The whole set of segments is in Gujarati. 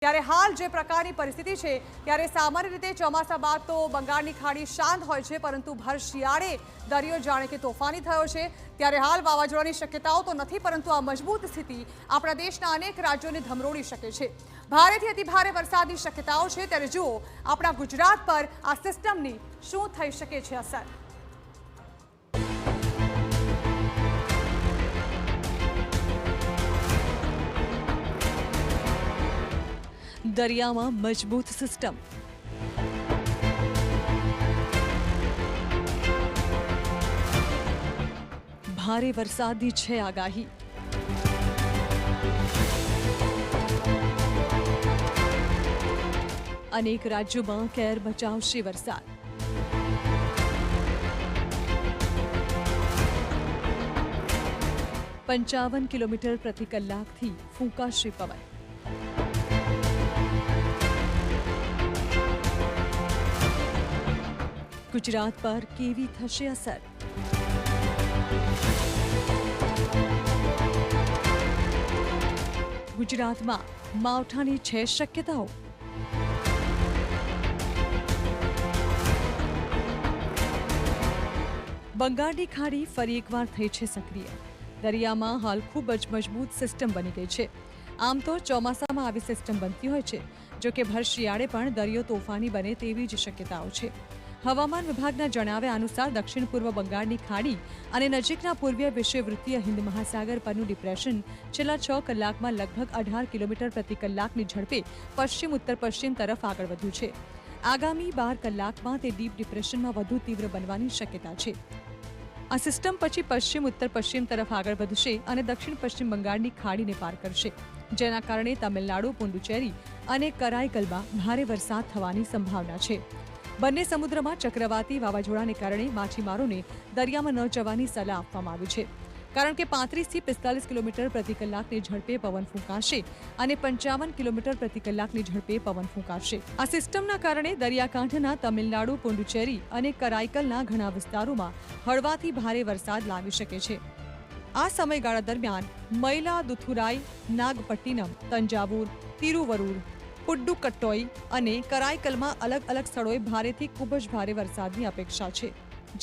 ત્યારે હાલ જે પ્રકારની પરિસ્થિતિ છે ત્યારે સામાન્ય રીતે ચોમાસા બાદ તો બંગાળની ખાડી શાંત હોય છે, પરંતુ ભર શિયાળે દરિયો જાણે કે તોફાની થયો છે। ત્યારે હાલ વાવાઝોડાની શક્યતાઓ તો નથી, પરંતુ આ મજબૂત સ્થિતિ આપણા દેશના અનેક રાજ્યોને ધમરોળી શકે છે। ભારેથી અતિભારે વરસાદની શક્યતાઓ છે, ત્યારે જુઓ આપણા ગુજરાત પર આ સિસ્ટમની શું થઈ શકે છે અસર। દરિયામાં મજબૂત સિસ્ટમ, ભારે વરસાદની છે આગાહી। અનેક રાજ્યોમાં કેર બચાવશે વરસાદ। પંચાવન કિલોમીટર પ્રતિ કલાકથી ફૂંકાશે પવન। ગુજરાત પર કેવી થશે અસર? ગુજરાતમાં માવઠાની છે શક્યતાઓ। બંગાળની ખાડી ફરી એકવાર થઈ છે સક્રિય। દરિયામાં હાલ ખૂબ જ મજબૂત સિસ્ટમ બની ગઈ છે। આમ તો ચોમાસામાં આવી સિસ્ટમ બનતી હોય છે, જો કે ભર શિયાળે પણ દરિયો તોફાની બને તેવી જ શક્યતાઓ છે। હવામાન વિભાગના જણાવ્યા અનુસાર દક્ષિણ પૂર્વ બંગાળની ખાડી અને નજીકના પૂર્વીય વિષુવવૃત્તીય હિન્દ મહાસાગર પરનું ડિપ્રેશન છેલ્લા 6 કલાકમાં લગભગ 18 કિલોમીટર પ્રતિ કલાકની ઝડપે પશ્ચિમ ઉત્તર પશ્ચિમ તરફ આગળ વધ્યું છે। આગામી 12 કલાકમાં તે ડીપ ડિપ્રેશનમાં વધુ તીવ્ર બનવાની શક્યતા છે। આ સિસ્ટમ પછી પશ્ચિમ ઉત્તર પશ્ચિમ તરફ આગળ વધશે અને દક્ષિણ પશ્ચિમ બંગાળની ખાડીને પાર કરશે, જેના કારણે તમિલનાડુ, પુડુચેરી અને કરાઈકલમાં ભારે વરસાદ થવાની સંભાવના છે। બંને સમુદ્રમાં ચક્રવાતી વાવાઝોડાને કારણે માછીમારોને દરિયામાં ન જવાની સલાહ આપવામાં આવી છે, કારણ કે 35 થી 45 કિલોમીટર પ્રતિ કલાકની ઝડપે પવન ફૂંકાશે અને 55 કિલોમીટર પ્રતિ કલાકની ઝડપે પવન ફૂંકાશે। આ સિસ્ટમના કારણે દરિયાકાંઠાના તમિલનાડુ, પુડુચેરી અને કરાઈકલના ઘણા વિસ્તારોમાં હળવાથી ભારે વરસાદ લાવી શકે છે। આ સમયગાળા દરમિયાન મયિલાદુથુરાઈ, નાગપટ્ટિનમ, તંજાવુર, તિરુવરુર, પુડ્ડુકટ્ટોઈ અને કરાઈકલમાં અલગ અલગ સ્થળોએ ભારેથી ખૂબ જ ભારે વરસાદની અપેક્ષા છે।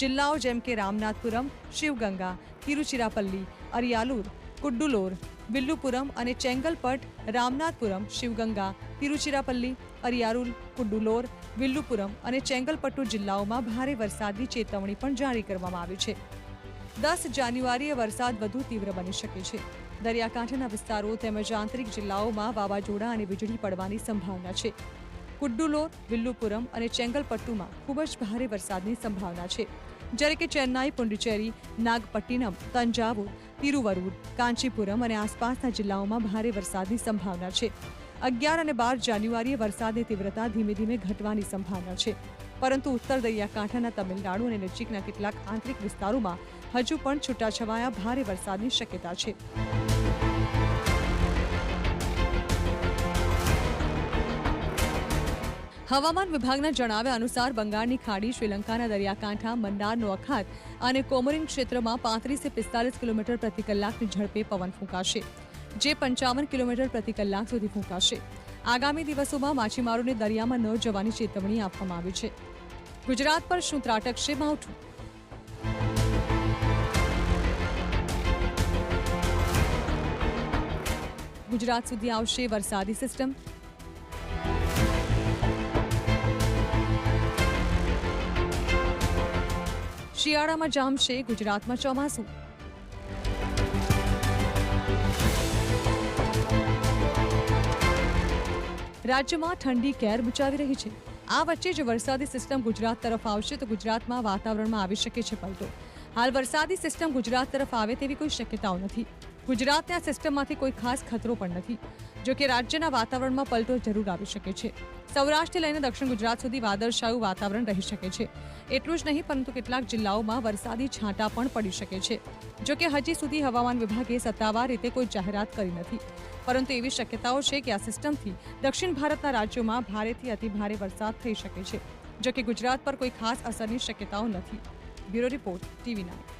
જિલ્લાઓ જેમ કે રામનાથપુરમ, શિવગંગા, તિરુચિરાપલ્લી, અરિયાલુર, કુડ્ડુલોર, વિલ્લુપુરમ અને ચેંગલપટ, રામનાથપુરમ, શિવગંગા, તિરુચિરાપલ્લી, અરિયાલુર, કુડ્ડુલોર, વિલ્લુપુરમ અને ચેંગલપટ્ટુ જિલ્લાઓમાં ભારે વરસાદની ચેતવણી પણ જારી કરવામાં આવી છે। 10 જાન્યુઆરીએ વરસાદ વધુ તીવ્ર બની શકે છે। દરિયાકાંઠાના વિસ્તારો તેમજ આંતરિક જિલ્લાઓમાં વાવાઝોડા અને વીજળી પડવાની સંભાવના છે। કુડ્ડુલોર, વિલ્લુપુરમ અને ચેંગલપટ્ટુમાં ખૂબ જ ભારે વરસાદની સંભાવના છે, જ્યારે કે ચેન્નાઈ, પુડુચેરી, નાગપટ્ટિનમ, તંજાવુર, તિરુવરુર, કાંચીપુરમ અને આસપાસના જિલ્લાઓમાં ભારે વરસાદની સંભાવના છે। 11 અને 12 જાન્યુઆરીએ વરસાદની તીવ્રતા ધીમે ધીમે ઘટવાની સંભાવના છે, પરંતુ ઉત્તર દરિયાકાંઠાના તમિલનાડુ અને નજીકના કેટલાક આંતરિક વિસ્તારોમાં હજુ પણ છૂટાછવાયા ભારે વરસાદની શક્યતા છે। હવામાન વિભાગના જણાવ્યા અનુસાર બંગાળની ખાડી, શ્રીલંકાના દરિયાકાંઠા, મન્નારનો અખાત અને કોમોરિન ક્ષેત્રમાં 35 થી 45 કિલોમીટર પ્રતિ કલાકની ઝડપે પવન ફૂંકાશે, જે 55 કિલોમીટર પ્રતિ કલાક સુધી ફૂંકાશે। આગામી દિવસોમાં માછીમારોને દરિયામાં ન જવાની ચેતવણી આપવામાં આવી છે। ગુજરાત પર શું ત્રાટકશે માવઠું? ગુજરાત સુધી આવશે વરસાદી સિસ્ટમ। શિયાળામાં જામશે ગુજરાતમાં ચોમાસું। રાજ્યમાં ઠંડી કેર બચાવી રહી છે। આ વચ્ચે જો વરસાદી સિસ્ટમ ગુજરાત તરફ આવશે તો ગુજરાતમાં વાતાવરણમાં આવી શકે છે પલટો। હાલ વરસાદી સિસ્ટમ ગુજરાત તરફ આવે તેવી કોઈ શક્યતાઓ નથી। ગુજરાતને આ સિસ્ટમમાંથી કોઈ ખાસ ખતરો પણ નથી, જો કે રાજ્યના વાતાવરણમાં પલટો જરૂર આવી શકે છે। સૌરાષ્ટ્રથી લઈને દક્ષિણ ગુજરાત સુધી વાદળછાયું વાતાવરણ રહી શકે છે। એટલું જ નહીં, પરંતુ કેટલાક જિલ્લાઓમાં વરસાદી છાંટા પણ પડી શકે છે। જો કે હજી સુધી હવામાન વિભાગે સત્તાવાર રીતે કોઈ જાહેરાત કરી નથી, પરંતુ એવી શક્યતાઓ છે કે આ સિસ્ટમથી દક્ષિણ ભારતના રાજ્યોમાં ભારેથી અતિભારે વરસાદ થઈ શકે છે, જો કે ગુજરાત પર કોઈ ખાસ અસરની શક્યતાઓ નથી। Bureau report, TV9।